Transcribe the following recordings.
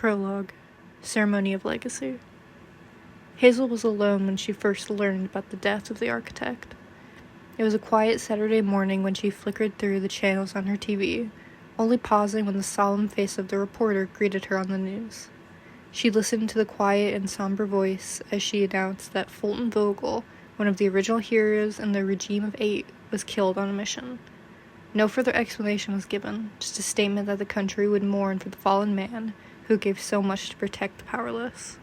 Prologue, Ceremony of Legacy. Hazel was alone when she first learned about the death of the architect. It was a quiet Saturday morning when she flickered through the channels on her TV, only pausing when the solemn face of the reporter greeted her on the news. She listened to the quiet and somber voice as she announced that Fulton Vogel, one of the original heroes in the regime of 8, was killed on a mission. No further explanation was given, just a statement that the country would mourn for the fallen man who gave so much to protect the powerless.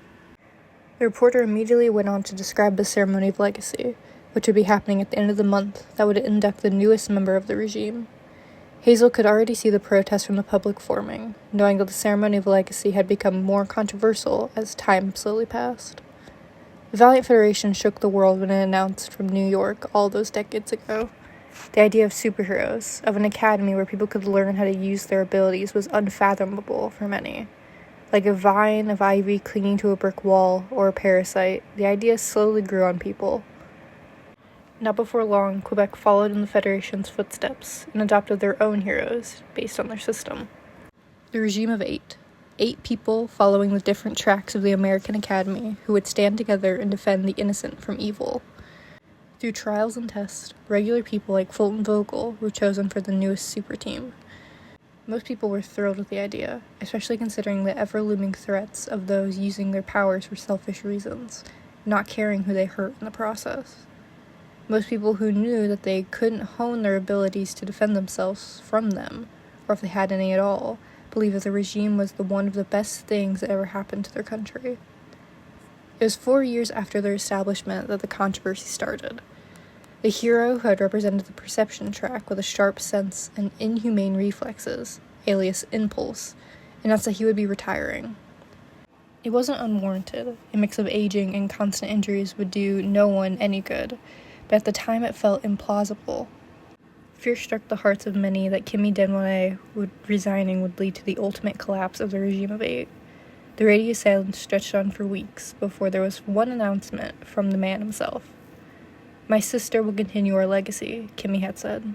The reporter immediately went on to describe the ceremony of legacy, which would be happening at the end of the month that would induct the newest member of the regime. Hazel could already see the protests from the public forming, knowing that the ceremony of legacy had become more controversial as time slowly passed. The Valiant Federation shook the world when it announced from New York all those decades ago. The idea of superheroes, of an academy where people could learn how to use their abilities, was unfathomable for many. Like a vine of ivy clinging to a brick wall or a parasite, the idea slowly grew on people. Not before long, Quebec followed in the Federation's footsteps and adopted their own heroes based on their system. The regime of 8. 8 people following the different tracks of the American Academy who would stand together and defend the innocent from evil. Through trials and tests, regular people like Fulton Vogel were chosen for the newest super team. Most people were thrilled with the idea, especially considering the ever-looming threats of those using their powers for selfish reasons, not caring who they hurt in the process. Most people who knew that they couldn't hone their abilities to defend themselves from them, or if they had any at all, believed that the regime was one of the best things that ever happened to their country. It was 4 years after their establishment that the controversy started. The hero who had represented the perception track with a sharp sense and inhumane reflexes, alias Impulse, announced that he would be retiring. It wasn't unwarranted. A mix of aging and constant injuries would do no one any good, but at the time it felt implausible. Fear struck the hearts of many that Kimi Denwone resigning would lead to the ultimate collapse of the regime of 8. The radio silence stretched on for weeks before there was one announcement from the man himself. "My sister will continue our legacy," Kimi had said,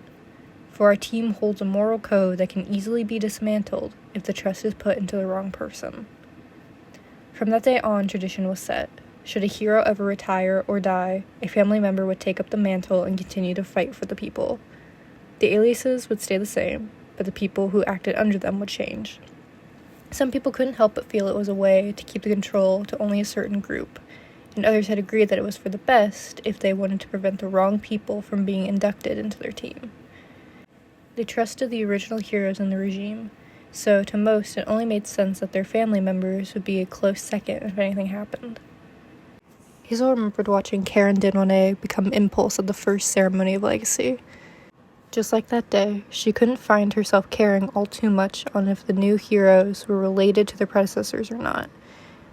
"for our team holds a moral code that can easily be dismantled if the trust is put into the wrong person." From that day on, tradition was set. Should a hero ever retire or die, a family member would take up the mantle and continue to fight for the people. The aliases would stay the same, but the people who acted under them would change. Some people couldn't help but feel it was a way to keep the control to only a certain group, and others had agreed that it was for the best if they wanted to prevent the wrong people from being inducted into their team. They trusted the original heroes in the regime, so to most it only made sense that their family members would be a close second if anything happened. Hazel remembered watching Karen Denwone become Impulse at the first ceremony of legacy. Just like that day, she couldn't find herself caring all too much on if the new heroes were related to their predecessors or not,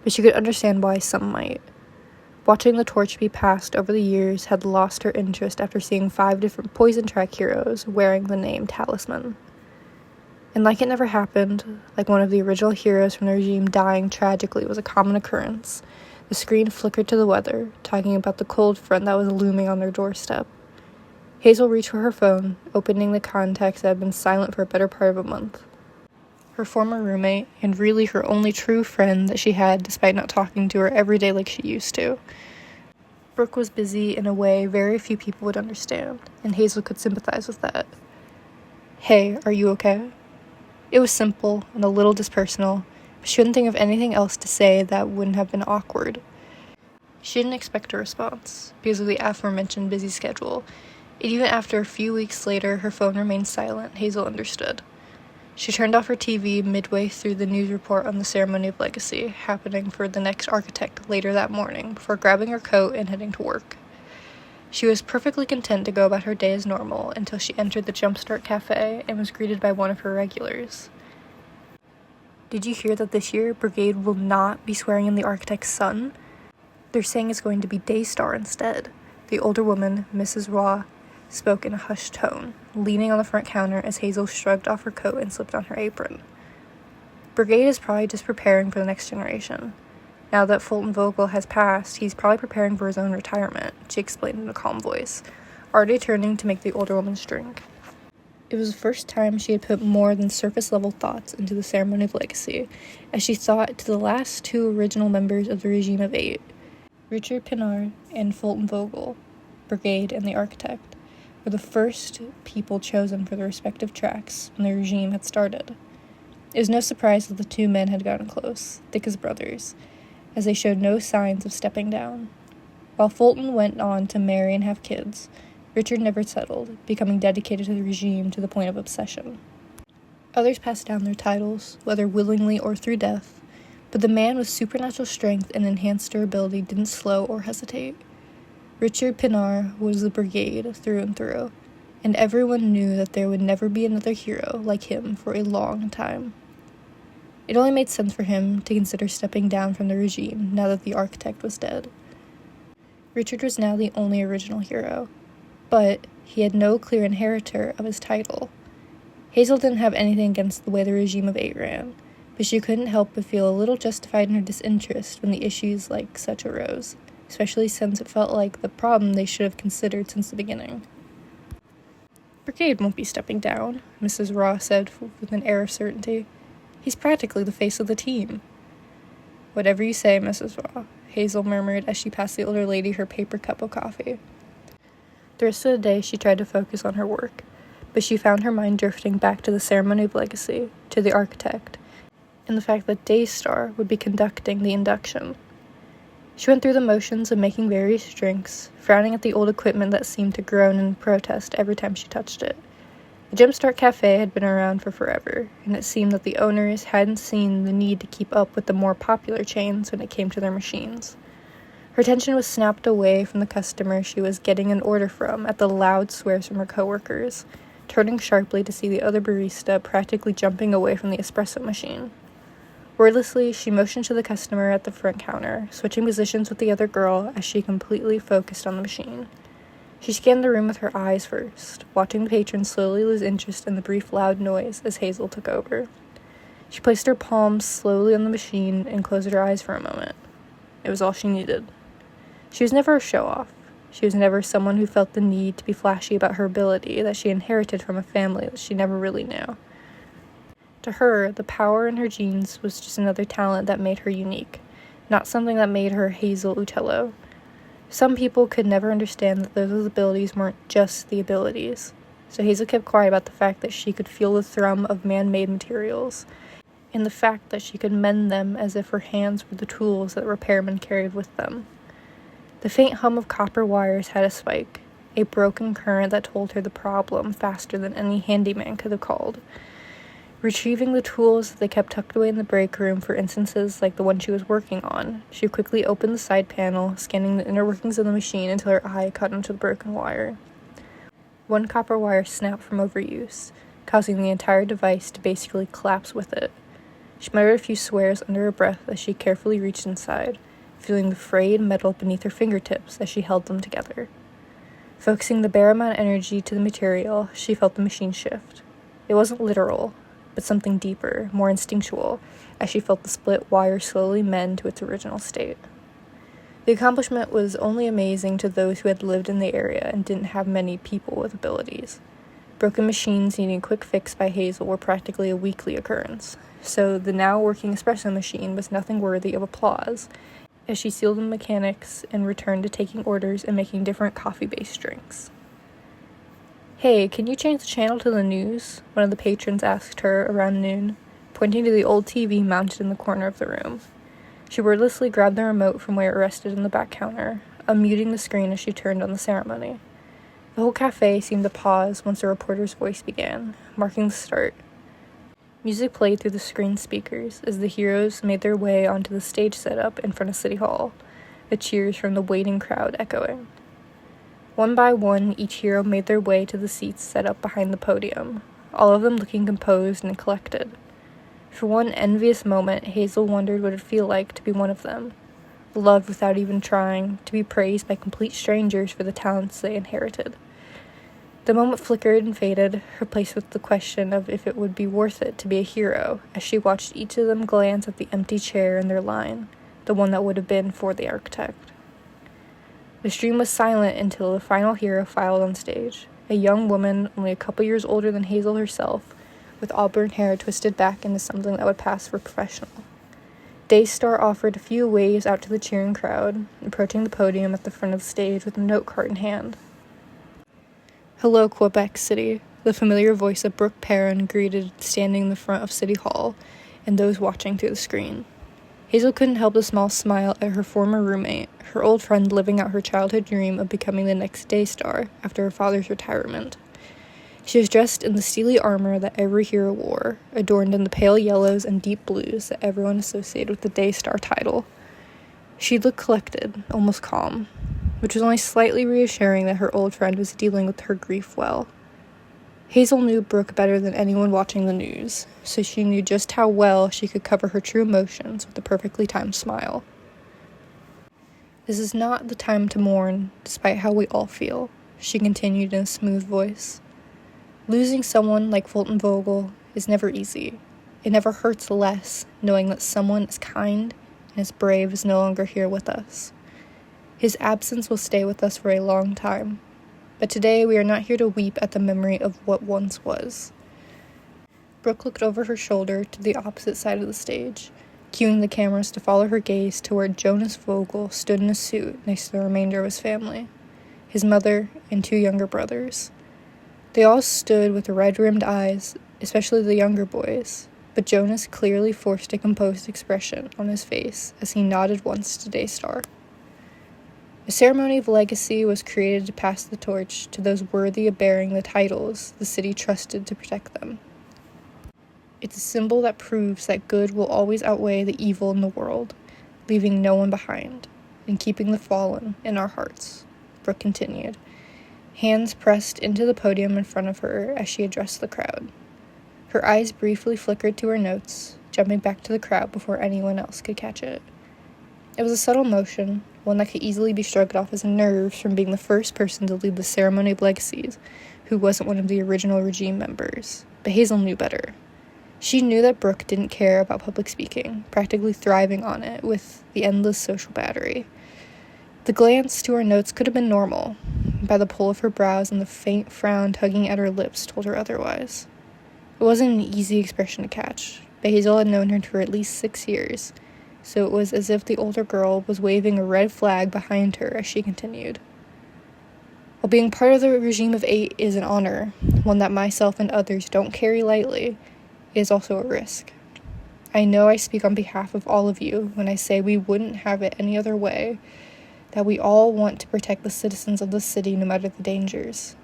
but she could understand why some might. Watching the torch be passed over the years had lost her interest after seeing 5 different Poison Track heroes wearing the name Talisman. And like it never happened, like one of the original heroes from the regime dying tragically was a common occurrence, the screen flickered to the weather, talking about the cold front that was looming on their doorstep. Hazel reached for her phone, opening the contacts that had been silent for a better part of a month. Her former roommate, and really her only true friend that she had despite not talking to her every day like she used to. Brooke was busy in a way very few people would understand, and Hazel could sympathize with that. "Hey, are you okay?" It was simple and a little dispersonal, but she couldn't think of anything else to say that wouldn't have been awkward. She didn't expect a response, because of the aforementioned busy schedule, and even after a few weeks later her phone remained silent, Hazel understood. She turned off her TV midway through the news report on the ceremony of legacy happening for the next architect later that morning before grabbing her coat and heading to work. She was perfectly content to go about her day as normal until she entered the Jumpstart Cafe and was greeted by one of her regulars. "Did you hear that this year Brigade will not be swearing in the architect's son? They're saying it's going to be Daystar instead." The older woman, Mrs. Raw, spoke in a hushed tone, leaning on the front counter as Hazel shrugged off her coat and slipped on her apron. "Brigade is probably just preparing for the next generation. Now that Fulton Vogel has passed, he's probably preparing for his own retirement," she explained in a calm voice, already turning to make the older woman's drink. It was the first time she had put more than surface-level thoughts into the Ceremony of Legacy, as she thought to the last two original members of the Regime of Eight, Richard Pinard and Fulton Vogel, Brigade and the Architect, were the first people chosen for their respective tracks when the regime had started. It was no surprise that the two men had gotten close, thick as brothers, as they showed no signs of stepping down. While Fulton went on to marry and have kids, Richard never settled, becoming dedicated to the regime to the point of obsession. Others passed down their titles, whether willingly or through death, but the man with supernatural strength and enhanced durability didn't slow or hesitate. Richard Pinard was the Brigade through and through, and everyone knew that there would never be another hero like him for a long time. It only made sense for him to consider stepping down from the regime now that the Architect was dead. Richard was now the only original hero, but he had no clear inheritor of his title. Hazel didn't have anything against the way the Regime of Eight ran, but she couldn't help but feel a little justified in her disinterest when the issues like such arose, especially since it felt like the problem they should have considered since the beginning. "Brigade won't be stepping down," Mrs. Raw said with an air of certainty. "He's practically the face of the team." "Whatever you say, Mrs. Raw," Hazel murmured as she passed the older lady her paper cup of coffee. The rest of the day she tried to focus on her work, but she found her mind drifting back to the Ceremony of Legacy, to the Architect, and the fact that Daystar would be conducting the induction. She went through the motions of making various drinks, frowning at the old equipment that seemed to groan in protest every time she touched it. The Jumpstart Cafe had been around for forever, and it seemed that the owners hadn't seen the need to keep up with the more popular chains when it came to their machines. Her attention was snapped away from the customer she was getting an order from at the loud swears from her coworkers, turning sharply to see the other barista practically jumping away from the espresso machine. Wordlessly, she motioned to the customer at the front counter, switching positions with the other girl as she completely focused on the machine. She scanned the room with her eyes first, watching the patron slowly lose interest in the brief loud noise as Hazel took over. She placed her palms slowly on the machine and closed her eyes for a moment. It was all she needed. She was never a show-off. She was never someone who felt the need to be flashy about her ability that she inherited from a family that she never really knew. To her, the power in her genes was just another talent that made her unique, not something that made her Hazel Utello. Some people could never understand that those abilities weren't just the abilities, so Hazel kept quiet about the fact that she could feel the thrum of man-made materials, and the fact that she could mend them as if her hands were the tools that repairmen carried with them. The faint hum of copper wires had a spike, a broken current that told her the problem faster than any handyman could have called. Retrieving the tools that they kept tucked away in the break room for instances like the one she was working on, she quickly opened the side panel, scanning the inner workings of the machine until her eye caught onto the broken wire. One copper wire snapped from overuse, causing the entire device to basically collapse with it. She muttered a few swears under her breath as she carefully reached inside, feeling the frayed metal beneath her fingertips as she held them together. Focusing the bare amount of energy to the material, she felt the machine shift. It wasn't literal, but something deeper, more instinctual, as she felt the split wire slowly mend to its original state. The accomplishment was only amazing to those who had lived in the area and didn't have many people with abilities. Broken machines needing a quick fix by Hazel were practically a weekly occurrence, so the now working espresso machine was nothing worthy of applause, as she sealed the mechanics and returned to taking orders and making different coffee-based drinks. "Hey, can you change the channel to the news?" one of the patrons asked her around noon, pointing to the old TV mounted in the corner of the room. She wordlessly grabbed the remote from where it rested on the back counter, unmuting the screen as she turned on the ceremony. The whole cafe seemed to pause once the reporter's voice began, marking the start. Music played through the screen speakers as the heroes made their way onto the stage setup in front of City Hall, the cheers from the waiting crowd echoing. One by one, each hero made their way to the seats set up behind the podium, all of them looking composed and collected. For one envious moment, Hazel wondered what it would feel like to be one of them, loved without even trying, to be praised by complete strangers for the talents they inherited. The moment flickered and faded, replaced with the question of if it would be worth it to be a hero, as she watched each of them glance at the empty chair in their line, the one that would have been for the Architect. The stream was silent until the final hero filed on stage, a young woman only a couple years older than Hazel herself, with auburn hair twisted back into something that would pass for professional. Daystar offered a few waves out to the cheering crowd, approaching the podium at the front of the stage with a note card in hand. "Hello, Quebec City," the familiar voice of Brooke Perrin greeted, standing in the front of City Hall, and those watching through the screen. Hazel couldn't help a small smile at her former roommate, her old friend living out her childhood dream of becoming the next Daystar after her father's retirement. She was dressed in the steely armor that every hero wore, adorned in the pale yellows and deep blues that everyone associated with the Daystar title. She looked collected, almost calm, which was only slightly reassuring that her old friend was dealing with her grief well. Hazel knew Brooke better than anyone watching the news, so she knew just how well she could cover her true emotions with a perfectly timed smile. "This is not the time to mourn, despite how we all feel," she continued in a smooth voice. "Losing someone like Fulton Vogel is never easy. It never hurts less knowing that someone as kind and as brave is no longer here with us. His absence will stay with us for a long time. But today we are not here to weep at the memory of what once was." Brooke looked over her shoulder to the opposite side of the stage, cueing the cameras to follow her gaze to where Jonas Vogel stood in a suit next to the remainder of his family, his mother and 2 younger brothers. They all stood with red-rimmed eyes, especially the younger boys, but Jonas clearly forced a composed expression on his face as he nodded once to Daystar. A ceremony of legacy was created to pass the torch to those worthy of bearing the titles the city trusted to protect them. It's a symbol that proves that good will always outweigh the evil in the world, leaving no one behind, and keeping the fallen in our hearts, Brooke continued, hands pressed into the podium in front of her as she addressed the crowd. Her eyes briefly flickered to her notes, jumping back to the crowd before anyone else could catch it. It was a subtle motion, one that could easily be shrugged off as nerves from being the first person to lead the ceremony of legacies, who wasn't one of the original regime members. But Hazel knew better. She knew that Brooke didn't care about public speaking, practically thriving on it with the endless social battery. The glance to her notes could have been normal, by the pull of her brows and the faint frown tugging at her lips told her otherwise. It wasn't an easy expression to catch, but Hazel had known her for at least 6 years, so it was as if the older girl was waving a red flag behind her as she continued. "While being part of the regime of 8 is an honor, one that myself and others don't carry lightly, it is also a risk. I know I speak on behalf of all of you when I say we wouldn't have it any other way, that we all want to protect the citizens of the city no matter the dangers.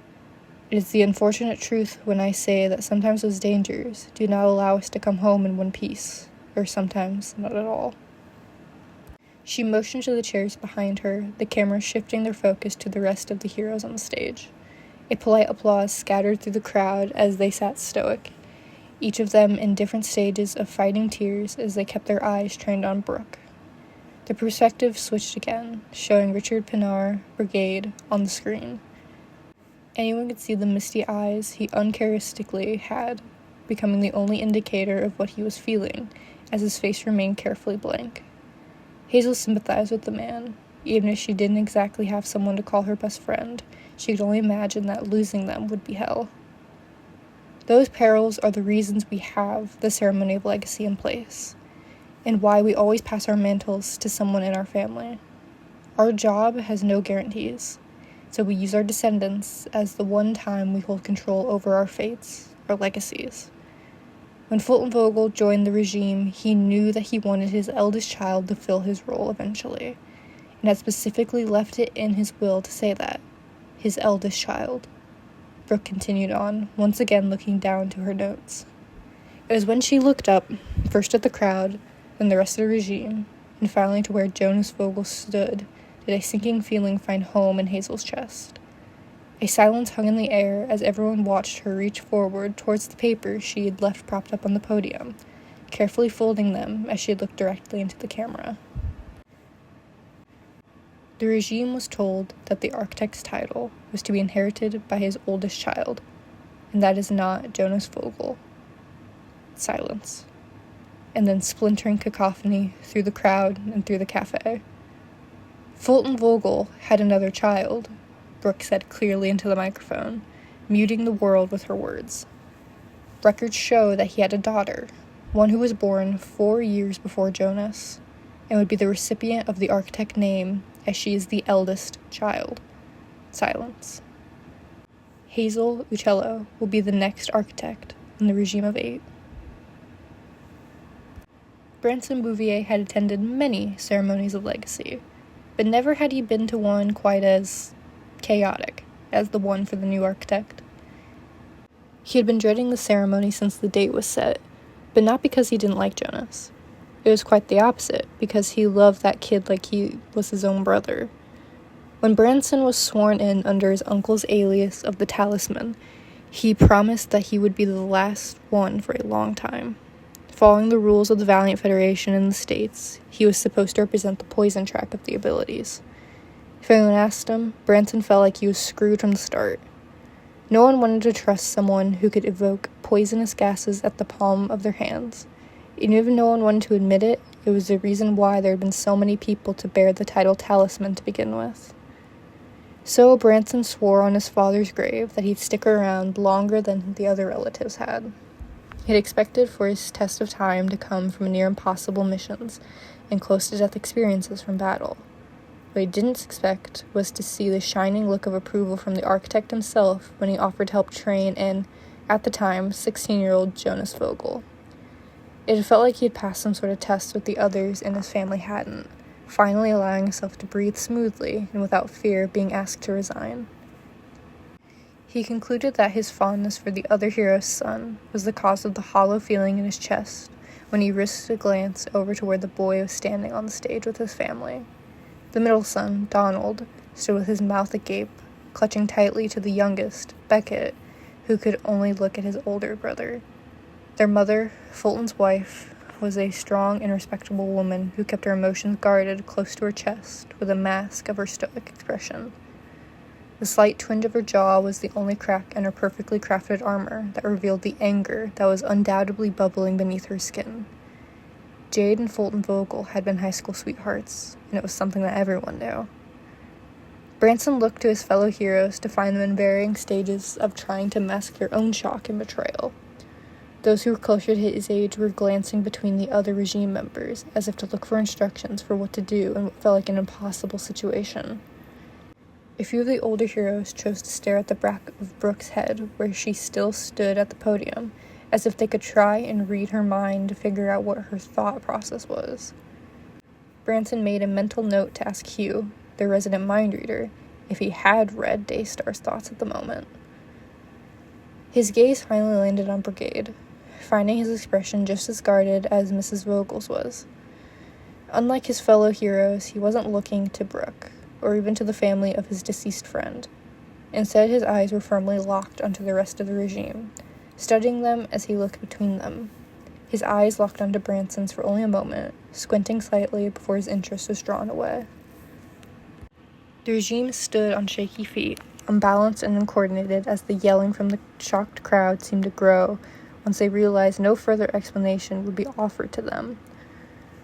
It is the unfortunate truth when I say that sometimes those dangers do not allow us to come home in one piece, or sometimes not at all." She motioned to the chairs behind her, the cameras shifting their focus to the rest of the heroes on the stage. A polite applause scattered through the crowd as they sat stoic, each of them in different stages of fighting tears as they kept their eyes trained on Brooke. The perspective switched again, showing Richard Pinar, Brigade, on the screen. Anyone could see the misty eyes he uncharacteristically had, becoming the only indicator of what he was feeling, as his face remained carefully blank. Hazel sympathized with the man. Even if she didn't exactly have someone to call her best friend, she could only imagine that losing them would be hell. Those perils are the reasons we have the ceremony of legacy in place, and why we always pass our mantles to someone in our family. Our job has no guarantees, so we use our descendants as the one time we hold control over our fates, our legacies. When Fulton Vogel joined the regime, he knew that he wanted his eldest child to fill his role eventually, and had specifically left it in his will to say that, his eldest child. Brooke continued on, once again looking down to her notes. It was when she looked up, first at the crowd, then the rest of the regime, and finally to where Jonas Vogel stood, did a sinking feeling find home in Hazel's chest. A silence hung in the air as everyone watched her reach forward towards the papers she had left propped up on the podium, carefully folding them as she looked directly into the camera. The regime was told that the architect's title was to be inherited by his oldest child, and that is not Jonas Vogel. Silence. And then splintering cacophony through the crowd and through the cafe. Fulton Vogel had another child, Brooke said clearly into the microphone, muting the world with her words. Records show that he had a daughter, one who was born 4 years before Jonas, and would be the recipient of the architect name as she is the eldest child. Silence. Hazel Uccello will be the next architect in the regime of 8. Branson Bouvier had attended many ceremonies of legacy, but never had he been to one quite as chaotic as the one for the new architect. He had been dreading the ceremony since the date was set, but not because he didn't like Jonas. It was quite the opposite, because he loved that kid like he was his own brother. When Branson was sworn in under his uncle's alias of the Talisman, he promised that he would be the last one for a long time. Following the rules of the Valiant Federation in the States, he was supposed to represent the poison track of the abilities. If anyone asked him, Branson felt like he was screwed from the start. No one wanted to trust someone who could evoke poisonous gases at the palm of their hands. And even no one wanted to admit it, it was the reason why there had been so many people to bear the title Talisman to begin with. So Branson swore on his father's grave that he'd stick around longer than the other relatives had. He had expected for his test of time to come from near impossible missions and close-to-death experiences from battle. What he didn't expect was to see the shining look of approval from the architect himself when he offered to help train in, at the time, 16-year-old Jonas Vogel. It had felt like he had passed some sort of test with the others and his family hadn't, finally allowing himself to breathe smoothly and without fear of being asked to resign. He concluded that his fondness for the other hero's son was the cause of the hollow feeling in his chest when he risked a glance over to where the boy was standing on the stage with his family. The middle son, Donald, stood with his mouth agape, clutching tightly to the youngest, Beckett, who could only look at his older brother. Their mother, Fulton's wife, was a strong and respectable woman who kept her emotions guarded close to her chest with a mask of her stoic expression. The slight twinge of her jaw was the only crack in her perfectly crafted armor that revealed the anger that was undoubtedly bubbling beneath her skin. Jade and Fulton Vogel had been high school sweethearts, and it was something that everyone knew. Branson looked to his fellow heroes to find them in varying stages of trying to mask their own shock and betrayal. Those who were closer to his age were glancing between the other regime members, as if to look for instructions for what to do in what felt like an impossible situation. A few of the older heroes chose to stare at the back of Brooke's head, where she still stood at the podium, as if they could try and read her mind to figure out what her thought process was. Branson made a mental note to ask Hugh, their resident mind reader, if he had read Daystar's thoughts at the moment. His gaze finally landed on Brigade, finding his expression just as guarded as Mrs. Vogel's was. Unlike his fellow heroes, he wasn't looking to Brooke, or even to the family of his deceased friend. Instead, his eyes were firmly locked onto the rest of the regime, studying them as he looked between them. His eyes locked onto Branson's for only a moment, squinting slightly before his interest was drawn away. The regime stood on shaky feet, unbalanced and uncoordinated as the yelling from the shocked crowd seemed to grow once they realized no further explanation would be offered to them.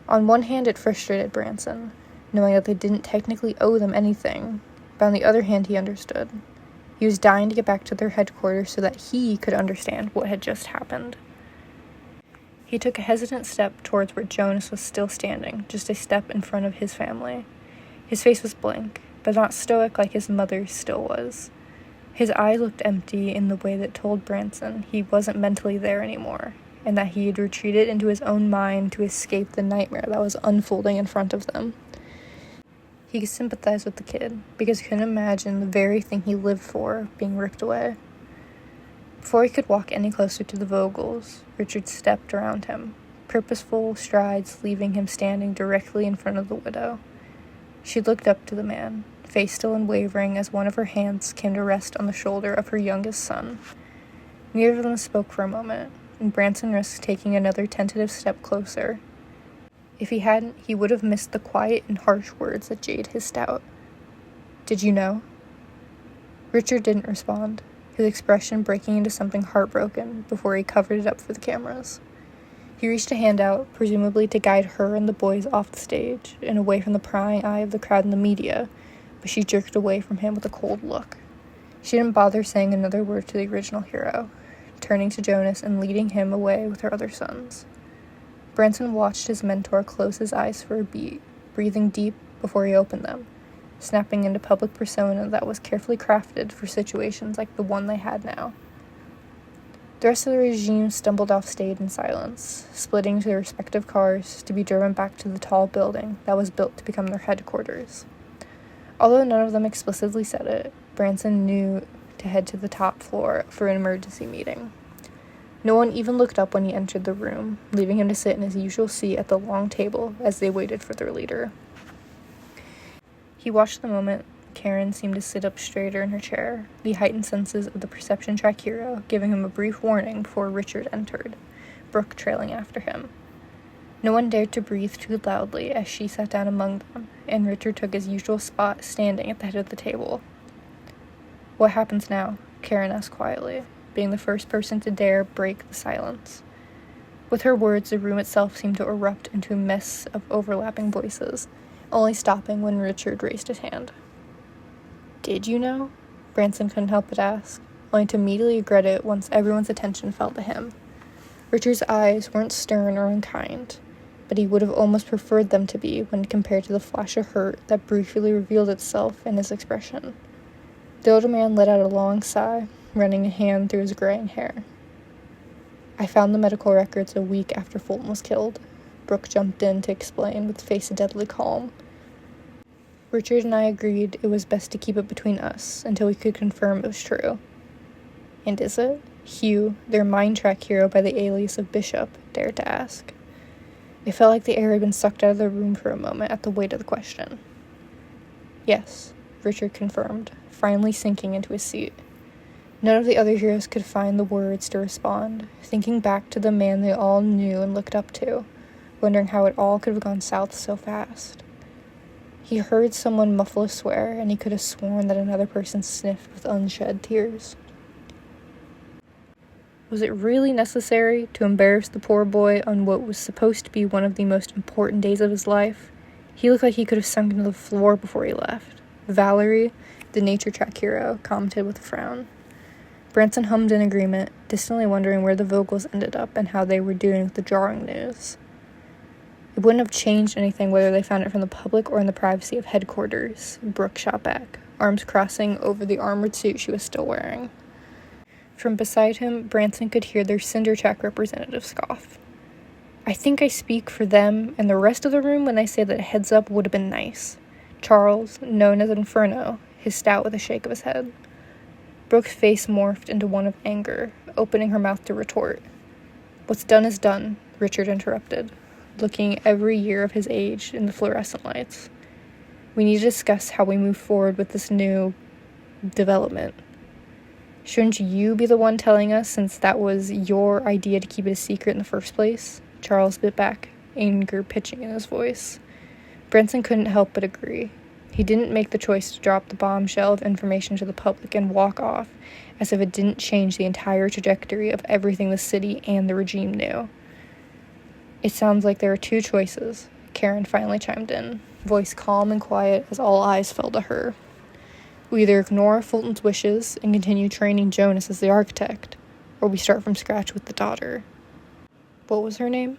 On one hand, it frustrated Branson, knowing that they didn't technically owe them anything, but on the other hand, he understood. He was dying to get back to their headquarters so that he could understand what had just happened. He took a hesitant step towards where Jonas was still standing, just a step in front of his family. His face was blank, but not stoic like his mother's still was. His eyes looked empty in the way that told Branson he wasn't mentally there anymore, and that he had retreated into his own mind to escape the nightmare that was unfolding in front of them. He could sympathize with the kid, because he couldn't imagine the very thing he lived for being ripped away. Before he could walk any closer to the Vogels, Richard stepped around him, purposeful strides leaving him standing directly in front of the widow. She looked up to the man, face still unwavering as one of her hands came to rest on the shoulder of her youngest son. Neither of them spoke for a moment, and Branson risked taking another tentative step closer. If he hadn't, he would have missed the quiet and harsh words that Jade hissed out. "Did you know?" Richard didn't respond, his expression breaking into something heartbroken before he covered it up for the cameras. He reached a hand out, presumably to guide her and the boys off the stage and away from the prying eye of the crowd and the media, but she jerked away from him with a cold look. She didn't bother saying another word to the original hero, turning to Jonas and leading him away with her other sons. Branson watched his mentor close his eyes for a beat, breathing deep before he opened them, snapping into public persona that was carefully crafted for situations like the one they had now. The rest of the regime stumbled off stage in silence, splitting to their respective cars to be driven back to the tall building that was built to become their headquarters. Although none of them explicitly said it, Branson knew to head to the top floor for an emergency meeting. No one even looked up when he entered the room, leaving him to sit in his usual seat at the long table as they waited for their leader. He watched the moment Karen seemed to sit up straighter in her chair, the heightened senses of the perception track hero giving him a brief warning before Richard entered, Brooke trailing after him. No one dared to breathe too loudly as she sat down among them, and Richard took his usual spot standing at the head of the table. "What happens now?" Karen asked quietly, being the first person to dare break the silence. With her words, the room itself seemed to erupt into a mess of overlapping voices, only stopping when Richard raised his hand. "Did you know?" Branson couldn't help but ask, only to immediately regret it once everyone's attention fell to him. Richard's eyes weren't stern or unkind, but he would have almost preferred them to be when compared to the flash of hurt that briefly revealed itself in his expression. The older man let out a long sigh, running a hand through his graying hair. "I found the medical records a week after Fulton was killed," Brooke jumped in to explain with face deadly calm. "Richard and I agreed it was best to keep it between us until we could confirm it was true." "And is it?" Hugh, their mind track hero by the alias of Bishop, dared to ask. It felt like the air had been sucked out of the room for a moment at the weight of the question. "Yes," Richard confirmed, finally sinking into his seat. None of the other heroes could find the words to respond, thinking back to the man they all knew and looked up to, wondering how it all could have gone south so fast. He heard someone muffle a swear, and he could have sworn that another person sniffed with unshed tears. Was it really necessary to embarrass the poor boy on what was supposed to be one of the most important days of his life? He looked like he could have sunk into the floor before he left. Valerie, the nature track hero, commented with a frown. Branson hummed in agreement, distantly wondering where the Vogels ended up and how they were doing with the jarring news. It wouldn't have changed anything whether they found it from the public or in the privacy of headquarters, Brooke shot back, arms crossing over the armored suit she was still wearing. From beside him, Branson could hear their Cinder Track representative scoff. "I think I speak for them and the rest of the room when I say that a heads up would have been nice." Charles, known as Inferno, hissed out with a shake of his head. Brooke's face morphed into one of anger, opening her mouth to retort. "What's done is done," Richard interrupted, looking every year of his age in the fluorescent lights. "We need to discuss how we move forward with this new development." "Shouldn't you be the one telling us, since that was your idea to keep it a secret in the first place?" Charles bit back, anger pitching in his voice. Branson couldn't help but agree. He didn't make the choice to drop the bombshell of information to the public and walk off, as if it didn't change the entire trajectory of everything the city and the regime knew. "It sounds like there are two choices," Karen finally chimed in, voice calm and quiet as all eyes fell to her. "We either ignore Fulton's wishes and continue training Jonas as the architect, or we start from scratch with the daughter." "What was her name?"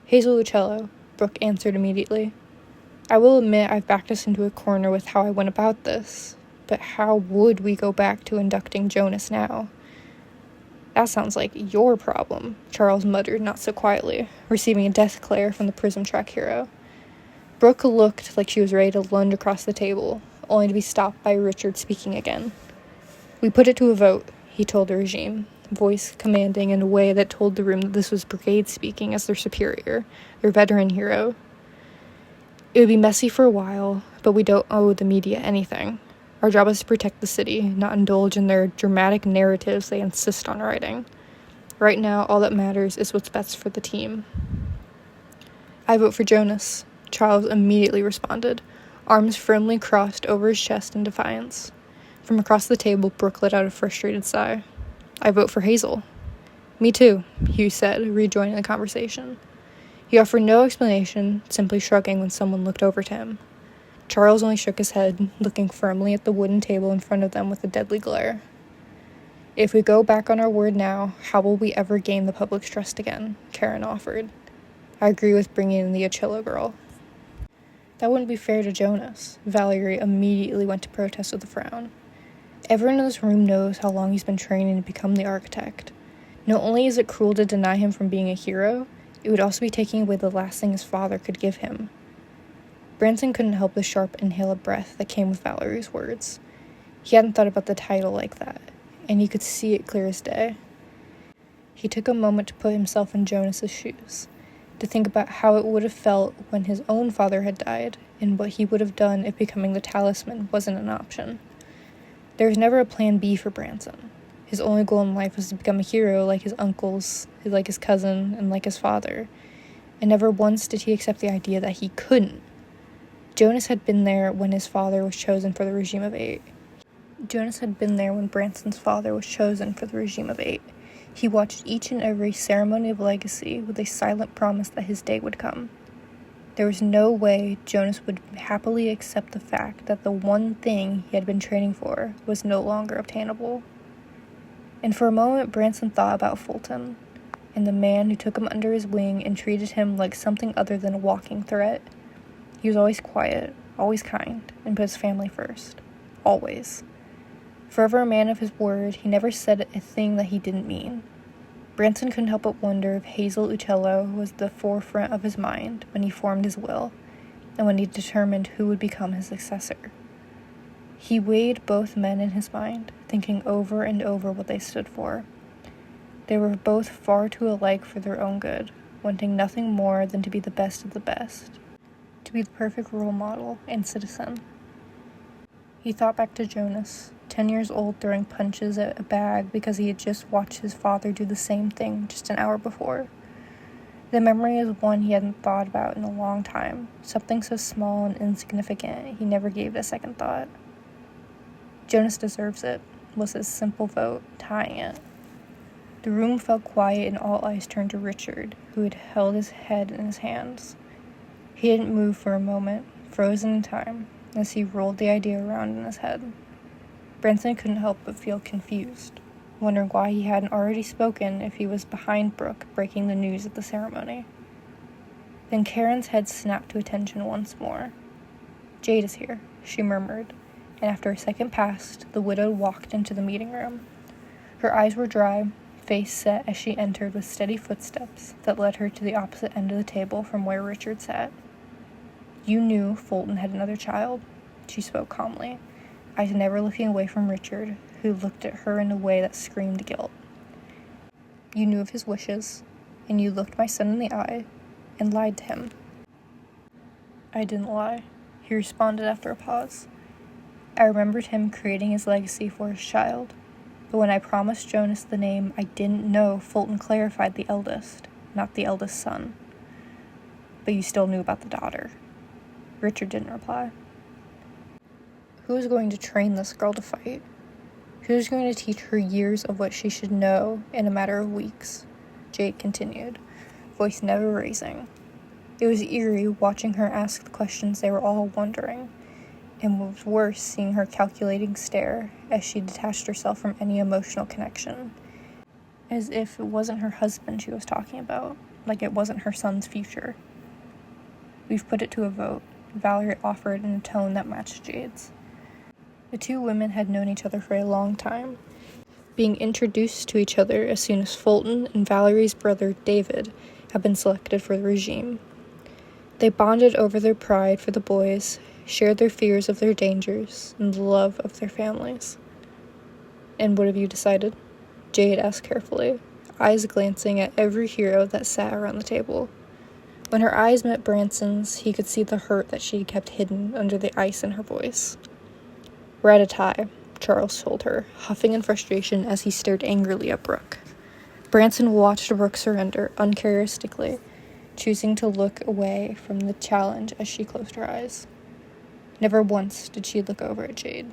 "Hazel Lucello," Brooke answered immediately. "I will admit I've backed us into a corner with how I went about this, but how would we go back to inducting Jonas now?" "That sounds like your problem," Charles muttered not so quietly, receiving a death glare from the Prism Track hero. Brooke looked like she was ready to lunge across the table, only to be stopped by Richard speaking again. "We put it to a vote," he told the regime, voice commanding in a way that told the room that this was Brigade speaking as their superior, their veteran hero. "It would be messy for a while, but we don't owe the media anything. Our job is to protect the city, not indulge in their dramatic narratives they insist on writing. Right now, all that matters is what's best for the team." "I vote for Jonas," Charles immediately responded, arms firmly crossed over his chest in defiance. From across the table, Brooke let out a frustrated sigh. "I vote for Hazel." "Me too," Hugh said, rejoining the conversation. He offered no explanation, simply shrugging when someone looked over to him. Charles only shook his head, looking firmly at the wooden table in front of them with a deadly glare. "If we go back on our word now, how will we ever gain the public's trust again?" Karen offered. "I agree with bringing in the Achillo girl." "That wouldn't be fair to Jonas." Valerie immediately went to protest with a frown. "Everyone in this room knows how long he's been training to become the architect. Not only is it cruel to deny him from being a hero, it would also be taking away the last thing his father could give him." Branson couldn't help the sharp inhale of breath that came with Valerie's words. He hadn't thought about the title like that, and he could see it clear as day. He took a moment to put himself in Jonas's shoes, to think about how it would have felt when his own father had died, and what he would have done if becoming the talisman wasn't an option. There was never a plan B for Branson. His only goal in life was to become a hero like his uncles, like his cousin, and like his father, and never once did he accept the idea that he couldn't. Jonas had been there when his father was chosen for the regime of 8. Jonas had been there when Branson's father was chosen for the regime of 8. He watched each and every ceremony of legacy with a silent promise that his day would come. There was no way Jonas would happily accept the fact that the one thing he had been training for was no longer obtainable. And for a moment, Branson thought about Fulton, and the man who took him under his wing and treated him like something other than a walking threat. He was always quiet, always kind, and put his family first. Always. Forever a man of his word, he never said a thing that he didn't mean. Branson couldn't help but wonder if Hazel Uccello was the forefront of his mind when he formed his will, and when he determined who would become his successor. He weighed both men in his mind, thinking over and over what they stood for. They were both far too alike for their own good, wanting nothing more than to be the best of the best, to be the perfect role model and citizen. He thought back to Jonas, 10 years old, throwing punches at a bag because he had just watched his father do the same thing just an hour before. The memory is one he hadn't thought about in a long time, something so small and insignificant he never gave it a second thought. Jonas deserves it, was his simple vote, tying it. The room fell quiet and all eyes turned to Richard, who had held his head in his hands. He didn't move for a moment, frozen in time, as he rolled the idea around in his head. Branson couldn't help but feel confused, wondering why he hadn't already spoken if he was behind Brooke breaking the news at the ceremony. Then Karen's head snapped to attention once more. "Jade is here," she murmured, and after a second passed, the widow walked into the meeting room. Her eyes were dry, face set as she entered with steady footsteps that led her to the opposite end of the table from where Richard sat. "You knew Fulton had another child," she spoke calmly, eyes never looking away from Richard, who looked at her in a way that screamed guilt. "You knew of his wishes, and you looked my son in the eye, and lied to him." "I didn't lie," he responded after a pause. "I remembered him creating his legacy for his child, but when I promised Jonas the name, I didn't know Fulton clarified the eldest, not the eldest son." "But you still knew about the daughter." Richard didn't reply. "Who is going to train this girl to fight? Who is going to teach her years of what she should know in a matter of weeks?" Jade continued, voice never raising. It was eerie watching her ask the questions they were all wondering, and what was worse, seeing her calculating stare as she detached herself from any emotional connection, as if it wasn't her husband she was talking about, like it wasn't her son's future. "We've put it to a vote," Valerie offered in a tone that matched Jade's. The two women had known each other for a long time, being introduced to each other as soon as Fulton and Valerie's brother David had been selected for the regime. They bonded over their pride for the boys, shared their fears of their dangers, and the love of their families. "And what have you decided?" Jade asked carefully, eyes glancing at every hero that sat around the table. When her eyes met Branson's, he could see the hurt that she kept hidden under the ice in her voice. "We're at a tie," Charles told her, huffing in frustration as he stared angrily at Brooke. Branson watched Brooke surrender uncharacteristically, choosing to look away from the challenge as she closed her eyes. Never once did she look over at Jade.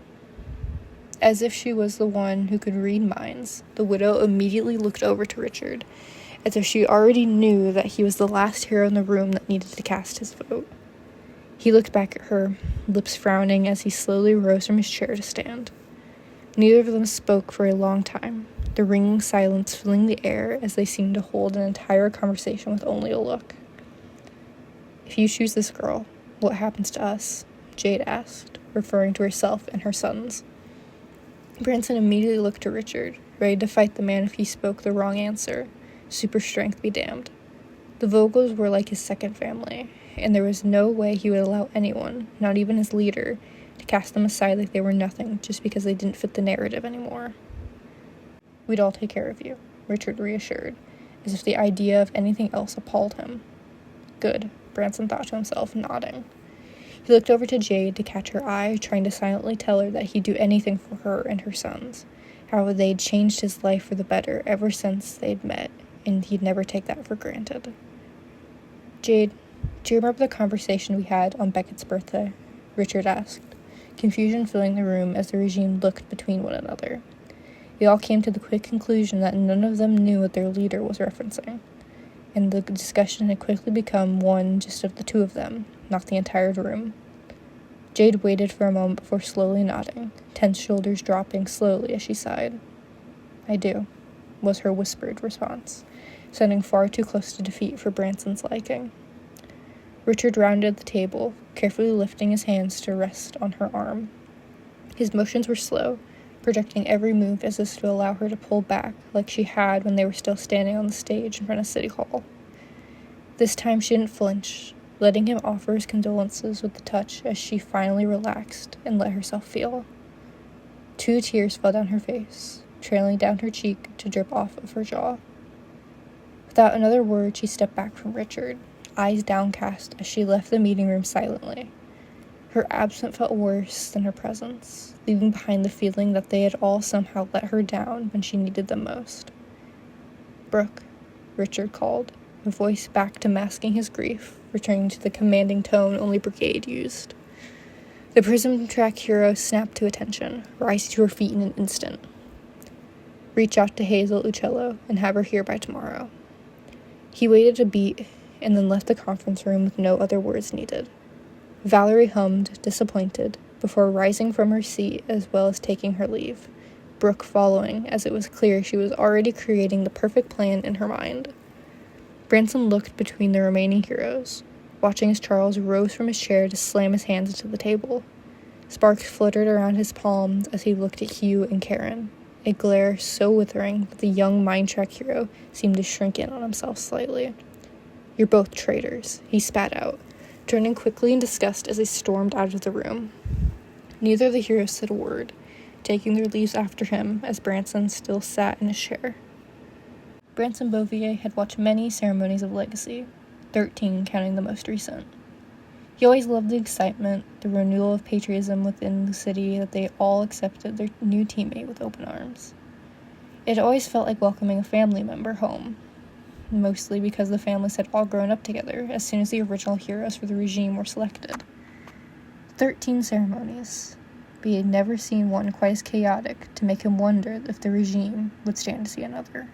As if she was the one who could read minds, the widow immediately looked over to Richard, as if she already knew that he was the last hero in the room that needed to cast his vote. He looked back at her, lips frowning as he slowly rose from his chair to stand. Neither of them spoke for a long time, the ringing silence filling the air as they seemed to hold an entire conversation with only a look. "If you choose this girl, what happens to us?" Jade asked, referring to herself and her sons. Branson immediately looked to Richard, ready to fight the man if he spoke the wrong answer. Super strength be damned. The Vogels were like his second family, and there was no way he would allow anyone, not even his leader, to cast them aside like they were nothing just because they didn't fit the narrative anymore. "We'd all take care of you," Richard reassured, as if the idea of anything else appalled him. "Good," Branson thought to himself, nodding. He looked over to Jade to catch her eye, trying to silently tell her that he'd do anything for her and her sons, how they'd changed his life for the better ever since they'd met, and he'd never take that for granted. "Jade, do you remember the conversation we had on Beckett's birthday?" Richard asked, confusion filling the room as the regime looked between one another. They all came to the quick conclusion that none of them knew what their leader was referencing, and the discussion had quickly become one just of the two of them, not the entire room. Jade waited for a moment before slowly nodding, tense shoulders dropping slowly as she sighed. "I do," was her whispered response, sounding far too close to defeat for Branson's liking. Richard rounded the table, carefully lifting his hands to rest on her arm. His motions were slow, projecting every move as if to allow her to pull back like she had when they were still standing on the stage in front of City Hall. This time she didn't flinch, letting him offer his condolences with the touch as she finally relaxed and let herself feel. 2 tears fell down her face, trailing down her cheek to drip off of her jaw. Without another word, she stepped back from Richard, eyes downcast as she left the meeting room silently. Her absence felt worse than her presence, leaving behind the feeling that they had all somehow let her down when she needed them most. "Brooke," Richard called, a voice back to masking his grief, returning to the commanding tone only Brigade used. The Prism Track hero snapped to attention, rising to her feet in an instant. "Reach out to Hazel Uccello and have her here by tomorrow." He waited a beat and then left the conference room with no other words needed. Valerie hummed, disappointed, before rising from her seat as well as taking her leave, Brooke following as it was clear she was already creating the perfect plan in her mind. Branson looked between the remaining heroes, watching as Charles rose from his chair to slam his hands into the table. Sparks fluttered around his palms as he looked at Hugh and Karen, a glare so withering that the young Mind Track hero seemed to shrink in on himself slightly. "You're both traitors," he spat out, turning quickly in disgust as they stormed out of the room. Neither of the heroes said a word, taking their leaves after him as Branson still sat in his chair. Branson Bouvier had watched many ceremonies of legacy, 13 counting the most recent. He always loved the excitement, the renewal of patriotism within the city that they all accepted their new teammate with open arms. It always felt like welcoming a family member home, mostly because the families had all grown up together as soon as the original heroes for the regime were selected. 13 ceremonies, but he had never seen one quite as chaotic to make him wonder if the regime would stand to see another.